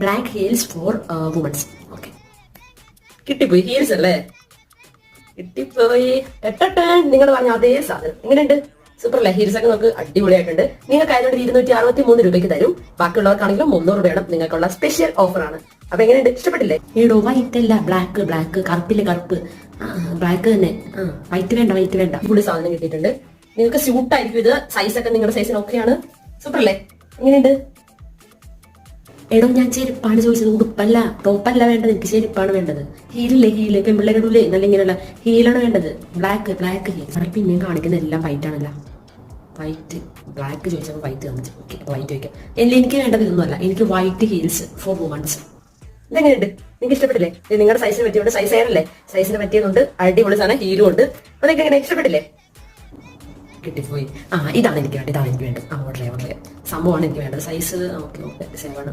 Black heels for womens. Okay, കിട്ടിപ്പോയി. Heels അല്ലേ, കിട്ടിപ്പോയി. നിങ്ങൾ പറഞ്ഞ അതേ സാധനം. എങ്ങനെയുണ്ട്? സൂപ്പർ അല്ലേ? ഹീൽസ് ഒക്കെ നമുക്ക് അടിപൊളിയായിട്ടുണ്ട്. നിങ്ങൾക്ക് ആയതുകൊണ്ട് 263 രൂപയ്ക്ക് തരും. ബാക്കിയുള്ളവർക്കാണെങ്കിലും 300 രൂപയാണ് നിങ്ങൾക്കുള്ള സ്പെഷ്യൽ ഓഫർ ആണ്. അപ്പൊ എങ്ങനെയുണ്ട്? ഇഷ്ടപ്പെട്ടില്ലേ? ഈടോ വൈറ്റ് അല്ല, ബ്ലാക്ക്. ബ്ലാക്ക് കറുപ്പില്ലേ, കറുപ്പ്. ബ്ലാക്ക് തന്നെ. വൈറ്റ് വേണ്ട, വൈറ്റ് വേണ്ട. അടിപൊളി സാധനം കിട്ടിയിട്ടുണ്ട്. നിങ്ങൾക്ക് സ്യൂട്ട് ആയിരിക്കും ഇത്. സൈസ് ഒക്കെ നിങ്ങളുടെ സൈസിന് ഓക്കെയാണ്. സൂപ്പർ അല്ലേ? എങ്ങനെയുണ്ട്? എടോ, ഞാൻ ചെരുപ്പാണ് ചോദിച്ചത്, ഉടുപ്പല്ല, ടോപ്പല്ല വേണ്ടത്. എനിക്ക് ചെരുപ്പാണ് വേണ്ടത്. ഹീലില്ലേ, ഹീല് പെമ്പിള്ളേരുടെ നല്ല ഇങ്ങനെയുള്ള ഹീലാണ് വേണ്ടത്. Black heel. പിന്നെയും കാണിക്കുന്ന എല്ലാം വൈറ്റ് ആണല്ലോ. വൈറ്റ്, ബ്ലാക്ക് ചോദിച്ചപ്പോൾ വൈറ്റ് തന്നിട്ട്. ഓക്കെ, വൈറ്റ് ചോദിക്കാം. എനിക്ക് വേണ്ടത് ഇതൊന്നുമല്ല. എനിക്ക് വൈറ്റ് ഹീൽസ് ഫോർ വുമൺസ്. ഇതെങ്ങനെയുണ്ട്? നിങ്ങൾക്ക് ഇഷ്ടപ്പെട്ടില്ലേ? ഇത് നിങ്ങളുടെ സൈസിന് പറ്റിയുണ്ട്. സൈസ് ആയല്ലേ, സൈസിന് പറ്റിയതുകൊണ്ട് അടിപൊളി സാധനം. ഹീലും ഉണ്ട്. അപ്പൊ നിങ്ങൾക്ക് എങ്ങനെ ഇഷ്ടപ്പെട്ടില്ലേ? കിട്ടിപ്പോയി. ഇതാണ് എനിക്ക് വേണ്ടത്. ഓർഡർ ചെയ്യാം. സംഭവമാണ് എനിക്ക് വേണ്ടത്. Size okay, 7.